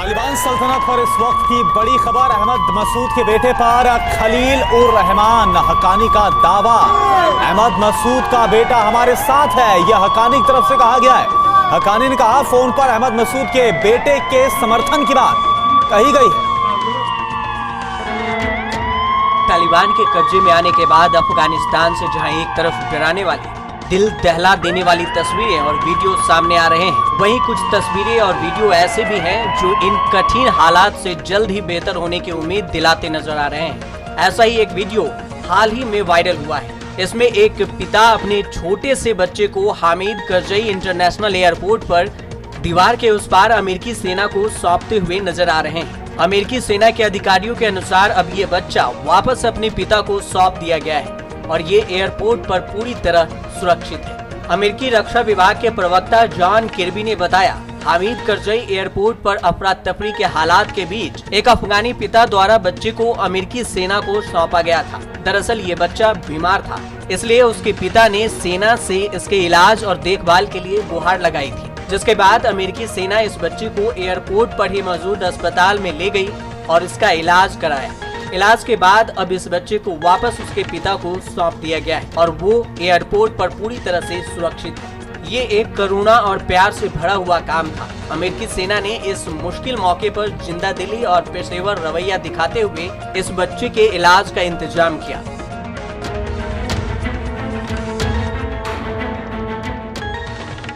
तालिबान सल्तनत पर इस वक्त की बड़ी खबर। अहमद मसूद के बेटे पर खलील उर रहमान हक्कानी का दावा। अहमद मसूद का बेटा हमारे साथ है, यह हक्कानी की तरफ से कहा गया है। हक्कानी ने कहा फोन पर अहमद मसूद के बेटे के समर्थन की बात कही गई है। तालिबान के कब्जे में आने के बाद अफगानिस्तान से जहां एक तरफ डराने वाली, दिल दहला देने वाली तस्वीरें और वीडियो सामने आ रहे हैं, वहीं कुछ तस्वीरें और वीडियो ऐसे भी हैं जो इन कठिन हालात से जल्द ही बेहतर होने की उम्मीद दिलाते नजर आ रहे हैं। ऐसा ही एक वीडियो हाल ही में वायरल हुआ है। इसमें एक पिता अपने छोटे से बच्चे को हामिद करजई इंटरनेशनल एयरपोर्ट पर दीवार के उस पार अमेरिकी सेना को सौंपते हुए नजर आ रहे हैं। अमेरिकी सेना के अधिकारियों के अनुसार अब ये बच्चा वापस अपने पिता को सौंप दिया गया है और ये एयरपोर्ट पर पूरी तरह सुरक्षित है। अमेरिकी रक्षा विभाग के प्रवक्ता जॉन किर्बी ने बताया, हामिद करजई एयरपोर्ट पर अफरा तफरी के हालात के बीच एक अफगानी पिता द्वारा बच्चे को अमेरिकी सेना को सौंपा गया था। दरअसल ये बच्चा बीमार था, इसलिए उसके पिता ने सेना से इसके इलाज और देखभाल के लिए गुहार लगाई थी, जिसके बाद अमेरिकी सेना इस बच्चे को एयरपोर्ट पर ही मौजूद अस्पताल में ले गई और इसका इलाज कराया। इलाज के बाद अब इस बच्चे को वापस उसके पिता को सौंप दिया गया है और वो एयरपोर्ट पर पूरी तरह से सुरक्षित है। ये एक करुणा और प्यार से भरा हुआ काम था। अमेरिकी सेना ने इस मुश्किल मौके पर जिंदादिली और पेशेवर रवैया दिखाते हुए इस बच्चे के इलाज का इंतजाम किया।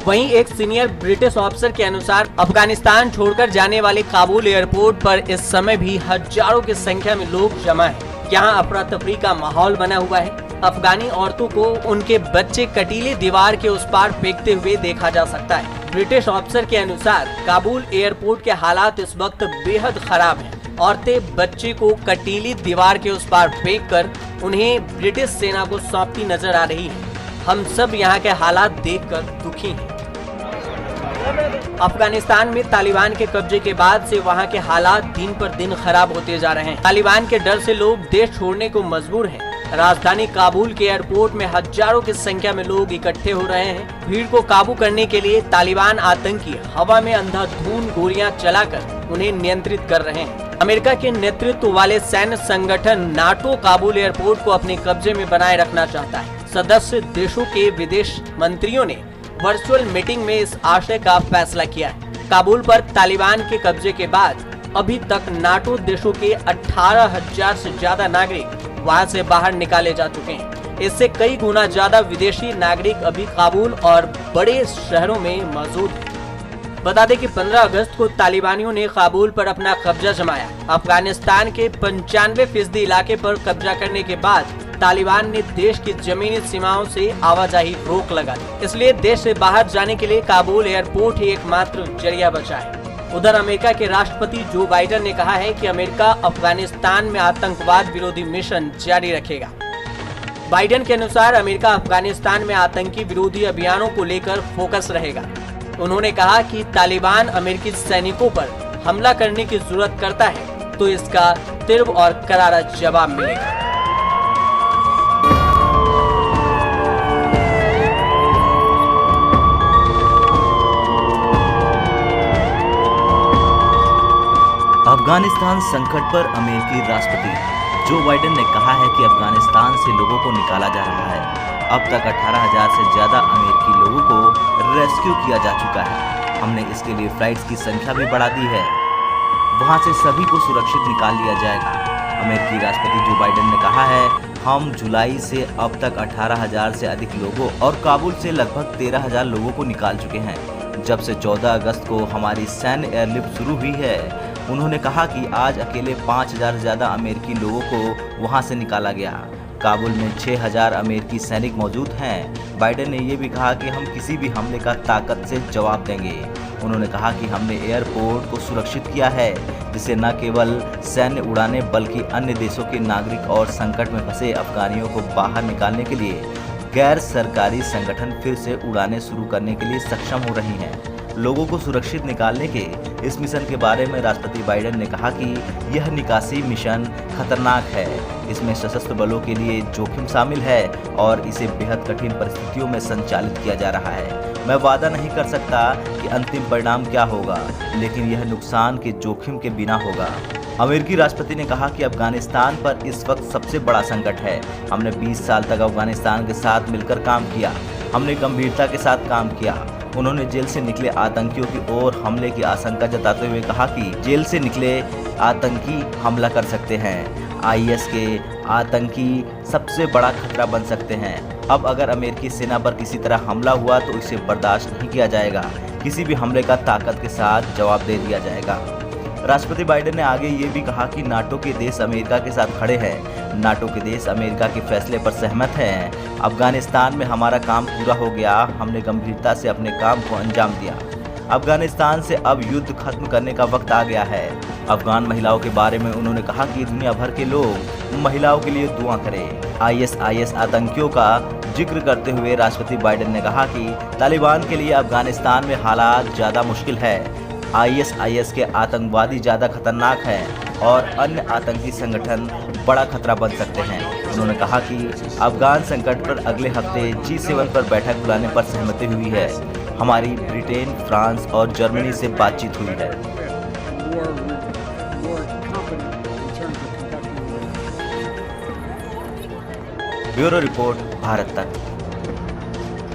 वहीं एक सीनियर ब्रिटिश ऑफिसर के अनुसार अफगानिस्तान छोड़कर जाने वाले काबुल एयरपोर्ट पर इस समय भी हजारों की संख्या में लोग जमा हैं। यहाँ अफरा तफरी का माहौल बना हुआ है। अफगानी औरतों को उनके बच्चे कटीले दीवार के उस पार फेंकते हुए देखा जा सकता है। ब्रिटिश ऑफिसर के अनुसार काबुल एयरपोर्ट के हालात इस वक्त बेहद खराब हैं। औरतें बच्चे को कटीली दीवार के उस पार फेंककर उन्हें ब्रिटिश सेना को सौंपती नजर आ रही है। हम सब यहाँ के हालात देखकर दुखी हैं। अफगानिस्तान में तालिबान के कब्जे के बाद से वहाँ के हालात दिन पर दिन खराब होते जा रहे हैं। तालिबान के डर से लोग देश छोड़ने को मजबूर हैं। राजधानी काबुल के एयरपोर्ट में हजारों की संख्या में लोग इकट्ठे हो रहे हैं। भीड़ को काबू करने के लिए तालिबान आतंकी हवा में अंधाधुंध गोलियां चलाकर उन्हें नियंत्रित कर रहे हैं। अमेरिका के नेतृत्व वाले सैन्य संगठन नाटो काबुल एयरपोर्ट को अपने कब्जे में बनाए रखना चाहता है। सदस्य देशों के विदेश मंत्रियों ने वर्चुअल मीटिंग में इस आशय का फैसला किया है। काबुल पर तालिबान के कब्जे के बाद अभी तक नाटो देशों के 18,000 से ज्यादा नागरिक वहां से बाहर निकाले जा चुके हैं। इससे कई गुना ज्यादा विदेशी नागरिक अभी काबुल और बड़े शहरों में मौजूद हैं। बता दें कि 15 अगस्त को तालिबानियों ने काबुल पर अपना कब्जा जमाया। अफगानिस्तान के 95% इलाके पर कब्जा करने के बाद तालिबान ने देश की जमीनी सीमाओं से आवाजाही रोक लगा दी। इसलिए देश से बाहर जाने के लिए काबुल एयरपोर्ट ही एकमात्र जरिया बचा है। उधर अमेरिका के राष्ट्रपति जो बाइडेन ने कहा है कि अमेरिका अफगानिस्तान में आतंकवाद विरोधी मिशन जारी रखेगा। बाइडेन के अनुसार अमेरिका अफगानिस्तान में आतंकी विरोधी अभियानों को लेकर फोकस रहेगा। उन्होंने कहा कि तालिबान अमेरिकी सैनिकों पर हमला करने की जरूरत करता है तो इसका तीव्र और करारा जवाब मिलेगा। अफगानिस्तान संकट पर अमेरिकी राष्ट्रपति जो बाइडेन ने कहा है कि अफगानिस्तान से लोगों को निकाला जा रहा है। अब तक 18,000 से ज्यादा अमेरिकी लोगों को रेस्क्यू किया जा चुका है। हमने इसके लिए फ्लाइट्स की संख्या भी बढ़ा दी है। वहां से सभी को सुरक्षित निकाल लिया जाएगा। अमेरिकी राष्ट्रपति जो बाइडेन ने कहा है, हम जुलाई से अब तक 18,000 से अधिक लोगों और काबुल से लगभग 13,000 लोगों को निकाल चुके हैं। जब से 14 अगस्त को हमारी सैन्य एयरलिफ्ट शुरू हुई है। उन्होंने कहा कि आज अकेले 5,000 से ज्यादा अमेरिकी लोगों को वहां से निकाला गया। काबुल में 6,000 अमेरिकी सैनिक मौजूद हैं। बाइडेन ने यह भी कहा कि हम किसी भी हमले का ताकत से जवाब देंगे। उन्होंने कहा कि हमने एयरपोर्ट को सुरक्षित किया है, जिससे न केवल सैन्य उड़ानें बल्कि अन्य देशों के नागरिक और संकट में फंसे अफगानियों को बाहर निकालने के लिए गैर सरकारी संगठन फिर से उड़ानें शुरू करने के लिए सक्षम हो रही हैं। लोगों को सुरक्षित निकालने के इस मिशन के बारे में राष्ट्रपति बाइडेन ने कहा कि यह निकासी मिशन खतरनाक है। इसमें सशस्त्र बलों के लिए जोखिम शामिल है और इसे बेहद कठिन परिस्थितियों में संचालित किया जा रहा है। मैं वादा नहीं कर सकता कि अंतिम परिणाम क्या होगा, लेकिन यह नुकसान के जोखिम के बिना होगा। अमेरिकी राष्ट्रपति ने कहा कि अफगानिस्तान पर इस वक्त सबसे बड़ा संकट है। हमने 20 साल तक अफगानिस्तान के साथ मिलकर काम किया। हमने गंभीरता के साथ काम किया। उन्होंने जेल से निकले आतंकियों की ओर हमले की आशंका जताते हुए कहा कि जेल से निकले आतंकी हमला कर सकते हैं। आईएस के आतंकी सबसे बड़ा खतरा बन सकते हैं। अब अगर अमेरिकी सेना पर किसी तरह हमला हुआ तो इसे बर्दाश्त नहीं किया जाएगा। किसी भी हमले का ताकत के साथ जवाब दे दिया जाएगा। राष्ट्रपति बाइडेन ने आगे ये भी कहा कि नाटो के देश अमेरिका के साथ खड़े हैं। नाटो के देश अमेरिका के फैसले पर सहमत हैं। अफगानिस्तान में हमारा काम पूरा हो गया। हमने गंभीरता से अपने काम को अंजाम दिया। अफगानिस्तान से अब युद्ध खत्म करने का वक्त आ गया है। अफगान महिलाओं के बारे में उन्होंने कहा कि दुनिया भर के लोग महिलाओं के लिए दुआ करें। आईएस आतंकियों का जिक्र करते हुए राष्ट्रपति बाइडेन ने कहा कि तालिबान के लिए अफगानिस्तान में हालात ज़्यादा मुश्किल है। आईएस के आतंकवादी ज़्यादा खतरनाक हैं और अन्य आतंकी संगठन बड़ा खतरा बन सकते हैं। उन्होंने कहा कि अफगान संकट पर अगले हफ्ते G7 पर बैठक बुलाने पर सहमति हुई है। हमारी ब्रिटेन, फ्रांस और जर्मनी से बातचीत हुई है। ब्यूरो रिपोर्ट, भारत तक।